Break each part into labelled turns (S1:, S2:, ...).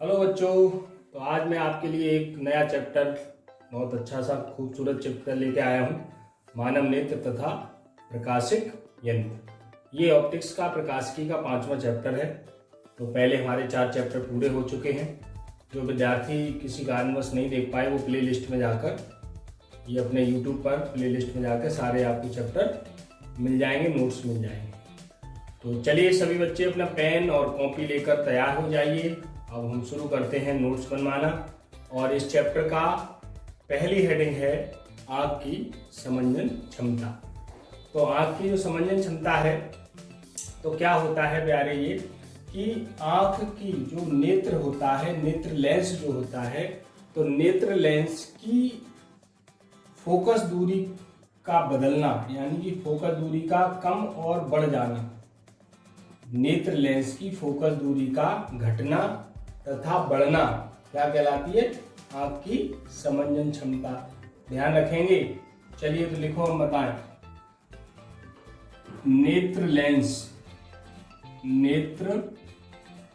S1: Hello बच्चों। तो आज मैं आपके लिए एक नया चैप्टर, बहुत अच्छा सा खूबसूरत चैप्टर लेके आया हूँ। मानव नेत्र तथा प्रकाशिक यंत्र। ये ऑप्टिक्स का प्रकाशिकी का 5वां चैप्टर है। तो पहले हमारे 4 चैप्टर पूरे हो चुके हैं। जो विद्यार्थी किसी कारणवश नहीं देख पाए वो प्ले लिस्ट में जाकर, ये अपने यूट्यूब पर प्ले लिस्ट में जाकर सारे आपको चैप्टर मिल जाएंगे, नोट्स मिल जाएंगे। तो चलिए सभी बच्चे अपना पेन और कॉपी लेकर तैयार हो जाइए। अब हम शुरू करते हैं नोट्स बनवाना। और इस चैप्टर का पहली हेडिंग है आँख की समंजन क्षमता। तो आँख की जो समंजन क्षमता है, तो क्या होता है प्यारे, ये कि आँख की जो नेत्र होता है, नेत्र लेंस जो होता है, तो नेत्र लेंस की फोकस दूरी का बदलना, यानी कि फोकस दूरी का कम और बढ़ जाना, नेत्र लेंस की फोकस दूरी का घटना तथा बढ़ना क्या कहलाती है? आपकी समंजन क्षमता। ध्यान रखेंगे। चलिए तो लिखो, हम बताएं। नेत्र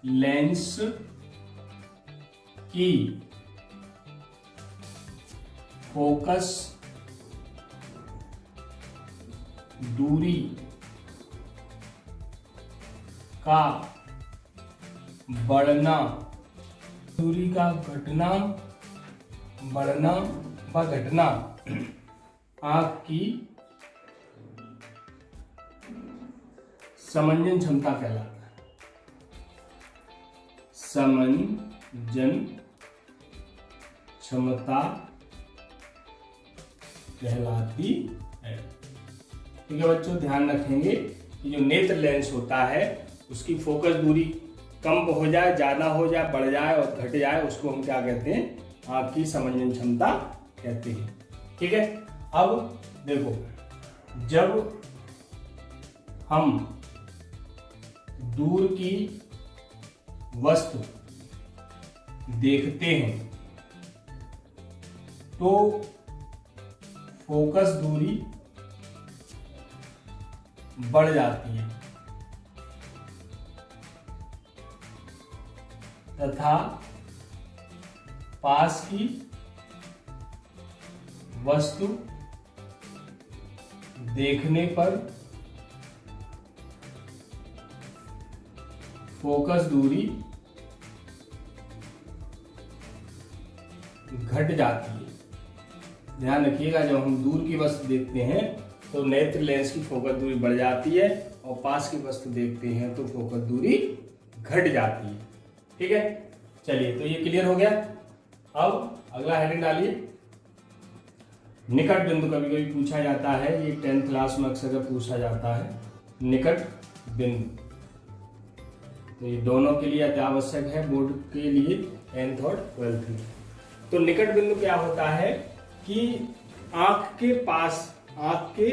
S1: लेंस की फोकस दूरी का बढ़ना, दूरी का घटना, बढ़ना व घटना आँख की समंजन क्षमता कहलाता है। समंजन क्षमता कहलाती है। ठीक है बच्चों, ध्यान रखेंगे कि जो नेत्र लेंस होता है उसकी फोकस दूरी कम हो जाए, ज्यादा हो जाए, बढ़ जाए और घट जाए, उसको हम क्या कहते हैं? आँख की समंजन क्षमता कहते हैं। ठीक है। अब देखो, जब हम दूर की वस्तु देखते हैं तो फोकस दूरी बढ़ जाती है तथा पास की वस्तु देखने पर फोकस दूरी घट जाती है। ध्यान रखिएगा, जब हम दूर की वस्तु देखते हैं तो नेत्र लेंस की फोकस दूरी बढ़ जाती है और पास की वस्तु देखते हैं तो फोकस दूरी घट जाती है। ठीक है। चलिए, तो ये क्लियर हो गया। अब अगला हेडिंग डालिए। निकट बिंदु कभी कभी पूछा जाता है, ये 10th क्लास में अक्सर पूछा जाता है। निकट बिंदु, तो ये दोनों के लिए अति आवश्यक है, बोर्ड के लिए 10th और 12th में। तो निकट बिंदु क्या होता है कि आंख के पास, आंख के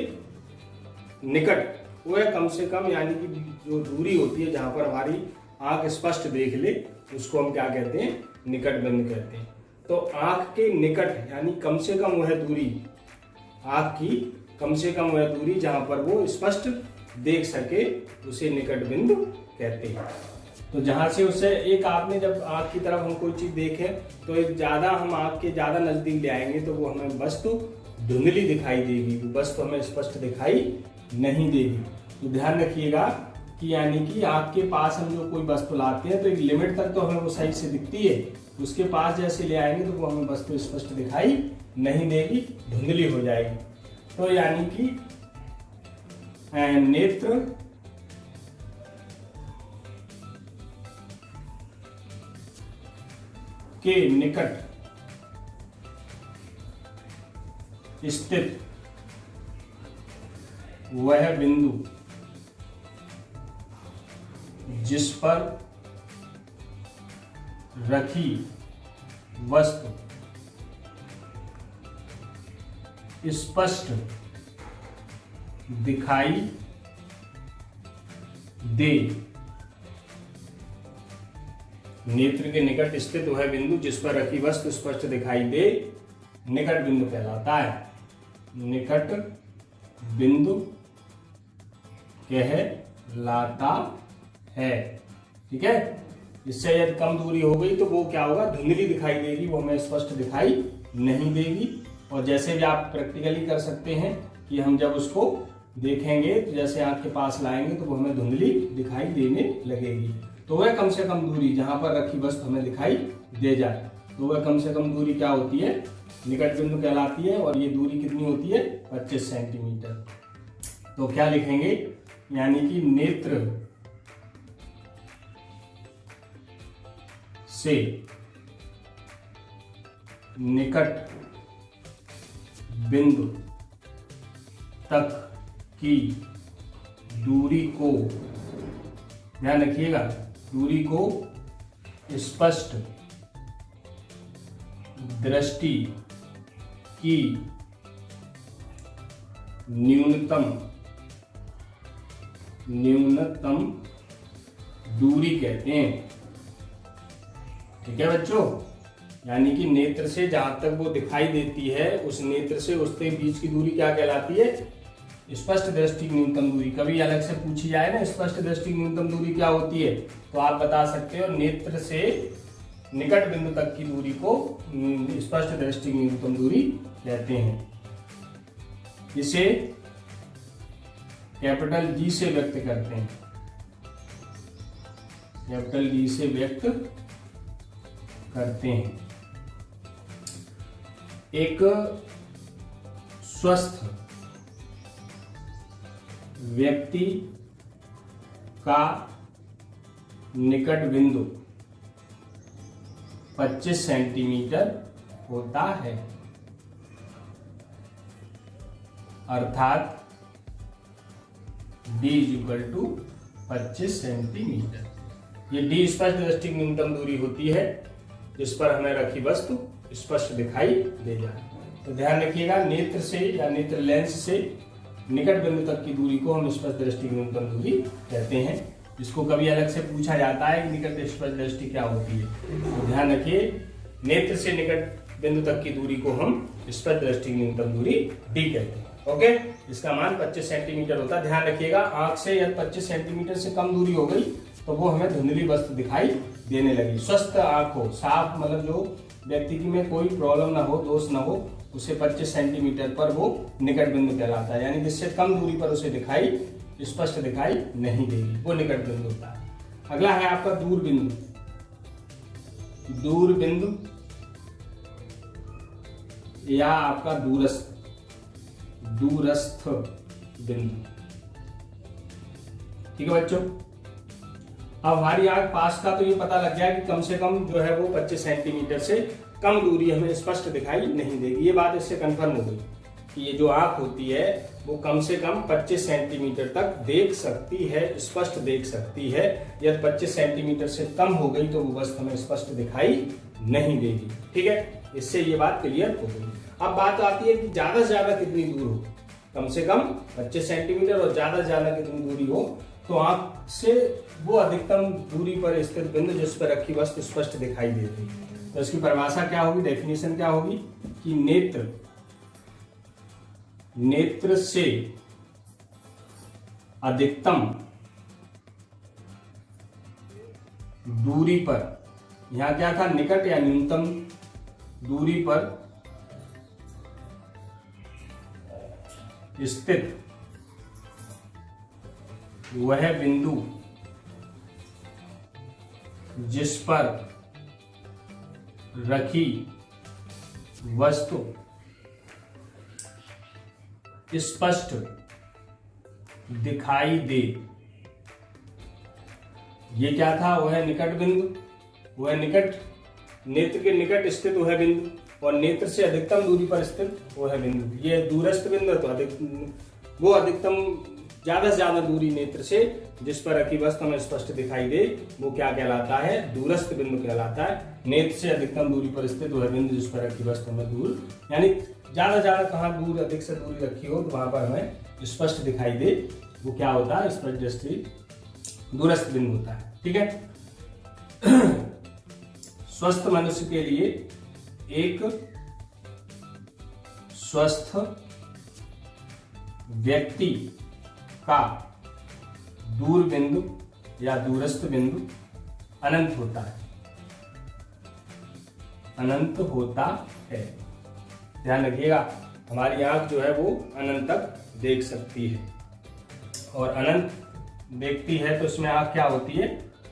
S1: निकट, वो है कम से कम, यानी कि जो दूरी होती है जहां पर हमारी आंख स्पष्ट देख ले, उसको हम क्या कहते हैं? निकट बिंदु कहते हैं। तो आंख के निकट यानी कम से कम वह दूरी, आंख की कम से कम वह दूरी जहां पर वो स्पष्ट देख सके, उसे निकट बिंदु कहते हैं। तो जहां से उससे एक, आपने जब आंख की तरफ हम कोई चीज देखे तो एक ज्यादा, हम आंख के ज्यादा नजदीक ले आएंगे तो वो हमें वस्तु धुंधली दिखाई देगी, वो वस्तु हमें स्पष्ट दिखाई नहीं देगी। तो ध्यान रखिएगा कि यानी कि आंख के पास हम जो कोई वस्तु लाते हैं तो एक लिमिट तक तो हमें वो सही से दिखती है, उसके पास जैसे ले आएंगे तो वो हमें वस्तु स्पष्ट दिखाई नहीं देगी, धुंधली हो जाएगी। तो यानी कि नेत्र के निकट स्थित वह बिंदु जिस पर रखी वस्तु स्पष्ट दिखाई दे, नेत्र के निकट स्थित वह बिंदु जिस पर रखी वस्तु स्पष्ट दिखाई दे, निकट बिंदु कहलाता है। निकट बिंदु कहलाता है। ठीक है। इससे यदि कम दूरी हो गई तो वो क्या होगा, धुंधली दिखाई देगी, वो हमें स्पष्ट दिखाई नहीं देगी। और जैसे भी आप प्रैक्टिकली कर सकते हैं कि हम जब उसको देखेंगे तो जैसे आंख के पास लाएंगे तो वो हमें धुंधली दिखाई देने लगेगी। तो वह कम से कम दूरी जहां पर रखी वस्तु हमें दिखाई दे जाए, तो वह कम से कम दूरी क्या होती है, निकट बिंदु कहलाती है। और ये दूरी कितनी होती है, 25 सेंटीमीटर। तो क्या लिखेंगे, यानी कि नेत्र से निकट बिंदु तक की दूरी को, ध्यान रखिएगा, दूरी को स्पष्ट दृष्टि की न्यूनतम दूरी कहते हैं। ठीक है बच्चों, यानी कि नेत्र से जहां तक वो दिखाई देती है, उस नेत्र से उसके बीच की दूरी क्या कहलाती है, स्पष्ट दृष्टि की न्यूनतम दूरी। कभी अलग से पूछी जाए ना स्पष्ट दृष्टि की न्यूनतम दूरी क्या होती है, तो आप बता सकते हो नेत्र से निकट बिंदु तक की दूरी को स्पष्ट दृष्टि की न्यूनतम दूरी कहते हैं। इसे कैपिटल जी से व्यक्त करते हैं, कैपिटल जी से व्यक्त करते हैं। एक स्वस्थ व्यक्ति का निकट बिंदु 25 सेंटीमीटर होता है, अर्थात d = 25 सेंटीमीटर। ये d स्पष्ट दृष्टि की न्यूनतम दूरी होती है जिस पर हमें रखी वस्तु स्पष्ट दिखाई दे जाए। तो ध्यान रखिएगा, नेत्र से या नेत्र लेंस से निकट बिंदु तक की दूरी को हम स्पष्ट दृष्टि की न्यूनतम दूरी कहते हैं, जिसको कभी अलग से पूछा जाता है कि निकट स्पष्ट दृष्टि क्या होती है। तो ध्यान रखिए, नेत्र से निकट बिंदु तक की दूरी को हम स्पष्ट दृष्टि की न्यूनतम दूरी d कहते हैं। ओके, इसका मान 25 सेंटीमीटर होता है। ध्यान रखिएगा, आंख से यदि 25 सेंटीमीटर से कम दूरी हो गई तो वो हमें धुंधली वस्तु दिखाई देने लगी। स्वस्थ आंख हो, साफ, मतलब जो व्यक्ति की में कोई प्रॉब्लम ना हो, दोष ना हो, उसे 25 सेंटीमीटर पर वो निकट बिंदु कहलाता है, यानी जिससे कम दूरी पर उसे दिखाई स्पष्ट दिखाई नहीं देगी, वो निकट बिंदु होता है। अगला है आपका दूर बिंदु। दूर बिंदु या आपका दूरस्थ बिंदु। ठीक है बच्चों, अब हमारी आंख पास का तो ये पता लग गया कि कम से कम जो है वो 25 सेंटीमीटर से कम दूरी हमें स्पष्ट दिखाई नहीं देगी। ये बात इससे कंफर्म हो गई कि ये जो आंख होती है वो कम से कम 25 सेंटीमीटर तक देख सकती है, स्पष्ट देख सकती है। यदि 25 सेंटीमीटर से कम हो गई तो वो वस्तु हमें स्पष्ट दिखाई नहीं देगी। ठीक है, इससे ये बात क्लियर हो गई। अब बात आती है कि ज्यादा से ज्यादा कितनी दूर हो, कम से कम 25 सेंटीमीटर और ज्यादा से ज्यादा कितनी दूरी हो, तो आंख से वो अधिकतम दूरी पर स्थित बिंदु जिस पर रखी वस्तु स्पष्ट दिखाई देती है। तो इसकी परिभाषा क्या होगी, डेफिनेशन क्या होगी कि नेत्र से अधिकतम दूरी पर, यहां क्या था, निकट या न्यूनतम दूरी पर स्थित वह बिंदु जिस पर रखी वस्तु स्पष्ट दिखाई दे। ये क्या था, वह निकट बिंदु, वह निकट, नेत्र के निकट स्थित वह बिंदु, और नेत्र से अधिकतम दूरी पर स्थित वह बिंदु। ये दूरस्थ बिंदु है, तो वो अधिकतम ज्यादा से ज्यादा दूरी नेत्र से जिस पर रखी वस्तु हमें स्पष्ट दिखाई दे, वो क्या कहलाता है, दूरस्थ बिंदु कहलाता है। नेत्र से अधिकतम दूरी पर स्थित वह बिंदु जिस पर रखी वस्तु हमें दूर, यानी ज्यादा ज्यादा कहाँ दूर, अधिक से दूरी रखी हो तो वहां पर हमें स्पष्ट दिखाई दे, वो क्या होता है, स्पष्ट दृष्टि दूरस्थ बिंदु होता है। ठीक है, स्वस्थ मनुष्य के लिए एक स्वस्थ व्यक्ति का दूर बिंदु या दूरस्थ बिंदु अनंत होता है, अनंत होता है। ध्यान रखिएगा, हमारी आंख जो है वो अनंत तक देख सकती है, और अनंत देखती है तो उसमें आंख क्या होती है,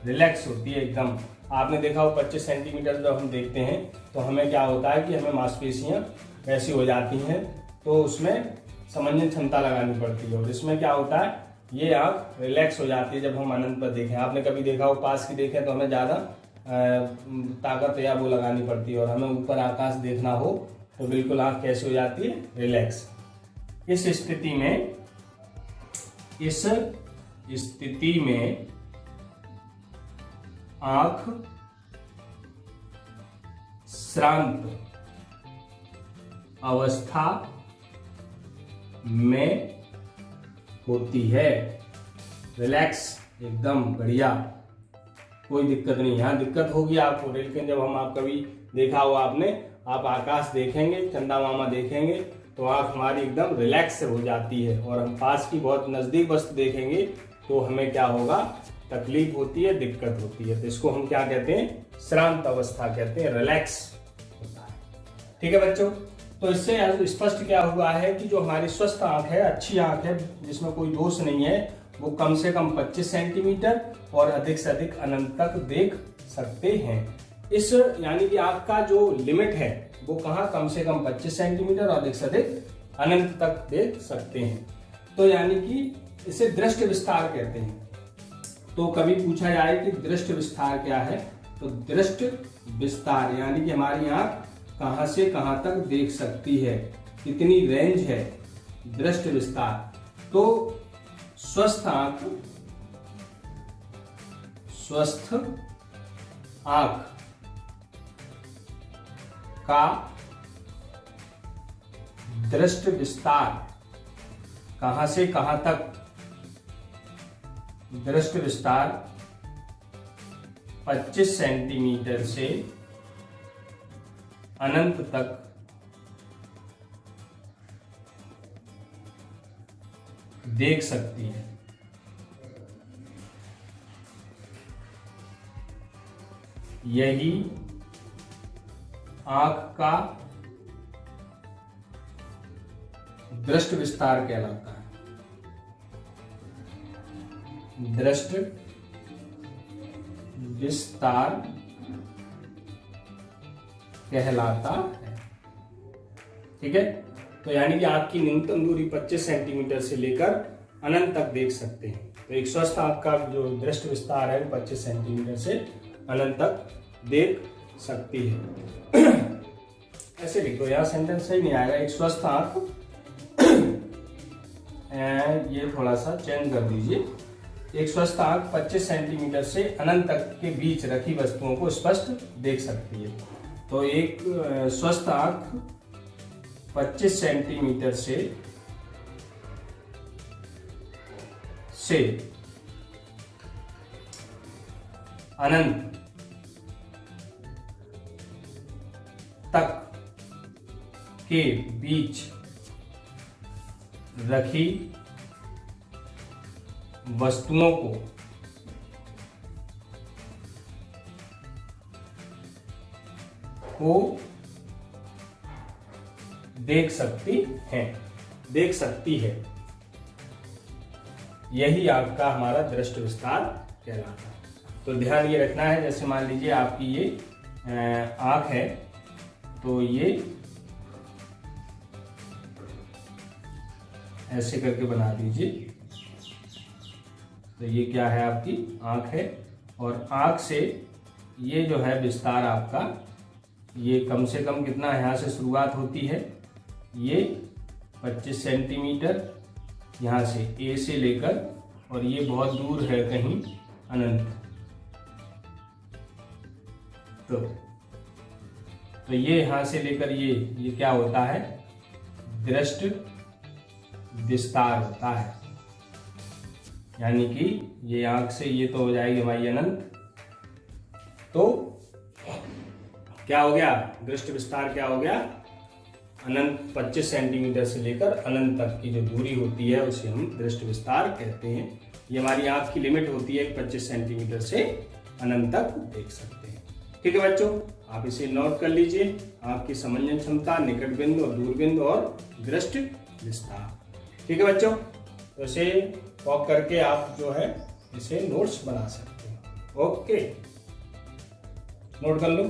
S1: रिलैक्स होती है एकदम। आपने देखा हो 25 सेंटीमीटर जब हम देखते हैं तो हमें क्या होता है कि हमें मांसपेशियां वैसी हो जाती हैं, तो उसमें समझने क्षमता लगानी पड़ती है। और इसमें क्या होता है, ये आंख रिलैक्स हो जाती है जब हम अनंत पर देखें। आपने कभी देखा हो पास की देखें तो हमें ज़्यादा ताकत या वो लगानी पड़ती है, और हमें ऊपर आकाश देखना हो तो बिल्कुल आंख कैसी हो जाती है, रिलैक्स। इस स्थिति में आंख श्रांत अवस्था में होती है, रिलैक्स एकदम बढ़िया, कोई दिक्कत नहीं। यहाँ दिक्कत होगी आपको, लेकिन जब हम आप कभी देखा हो आपने, आप आकाश देखेंगे, चंदा मामा देखेंगे तो आंख हमारी एकदम रिलैक्स हो जाती है। और हम पास की बहुत नजदीक वस्तु देखेंगे तो हमें क्या होगा, तकलीफ होती है, दिक्कत होती है। तो इसको हम क्या कहते हैं, श्रांत अवस्था कहते हैं, रिलैक्स होता है। ठीक है बच्चों, तो इससे स्पष्ट क्या हुआ है कि जो हमारी स्वस्थ आंख है, अच्छी आंख है, जिसमें कोई दोष नहीं है, वो कम से कम 25 सेंटीमीटर और अधिक से अधिक अनंत तक देख सकते हैं। इस यानी कि आंख का जो लिमिट है वो कहाँ, कम से कम 25 सेंटीमीटर और अधिक से अधिक अनंत तक देख सकते हैं। तो यानी कि इसे दृष्टि विस्तार कहते हैं। तो कभी पूछा जाए कि दृष्टि विस्तार क्या है, तो दृष्टि विस्तार यानी कि हमारी आंख कहां से कहां तक देख सकती है, कितनी रेंज है, दृष्टि विस्तार। तो स्वस्थ आंख का दृष्टि विस्तार कहां से कहां तक, दृष्टि विस्तार 25 सेंटीमीटर से अनंत तक देख सकती है। यही आंख का दृष्टि विस्तार कहलाता है, दृष्टि विस्तार कहलाता है। ठीक है, तो यानी कि आंख की न्यूनतम दूरी 25 सेंटीमीटर से लेकर अनंत तक देख सकते हैं। तो एक स्वस्थ आंख का जो दृष्टि विस्तार है 25 सेंटीमीटर से अनंत तक देख सकती है। ऐसे लिखो, यहाँ सेंटेंस सही नहीं आएगा। एक स्वस्थ आंख, ये थोड़ा सा चेंज कर दीजिए। एक स्वस्थ आंख 25 सेंटीमीटर से अनंत तक के बीच रखी वस्तुओं को स्पष्ट देख सकती है। तो एक स्वस्थ आंख 25 सेंटीमीटर से अनंत तक के बीच रखी वस्तुओं को देख सकती है। यही आपका हमारा दृष्टि विस्तार कहलाता है। तो ध्यान ये रखना है, जैसे मान लीजिए आपकी ये आंख है, तो ये ऐसे करके बना दीजिए। तो ये क्या है, आपकी आंख है, और आंख से ये जो है विस्तार आपका, ये कम से कम कितना यहाँ से शुरुआत होती है, ये 25 सेंटीमीटर यहाँ से ए से लेकर, और ये बहुत दूर है कहीं अनंत। तो ये यहाँ से लेकर ये क्या होता है, दृष्टि विस्तार होता है। यानी कि ये आंख से ये तो हो जाएगी हमारी अनंत। तो क्या हो गया, दृष्टि विस्तार क्या हो गया, अनंत 25 सेंटीमीटर से लेकर अनंत तक की जो दूरी होती है उसे हम दृष्टि विस्तार कहते हैं। ये हमारी आंख की लिमिट होती है 25 सेंटीमीटर से अनंत तक देख सकते हैं। ठीक है बच्चों, आप इसे नोट कर लीजिए। आपकी समंजन क्षमता, निकट बिंदु और दूर बिंदु और दृष्टि विस्तार। ठीक है बच्चों, तो इसे कॉपी करके आप जो है इसे नोट्स बना सकते हैं। ओके, नोट कर लो।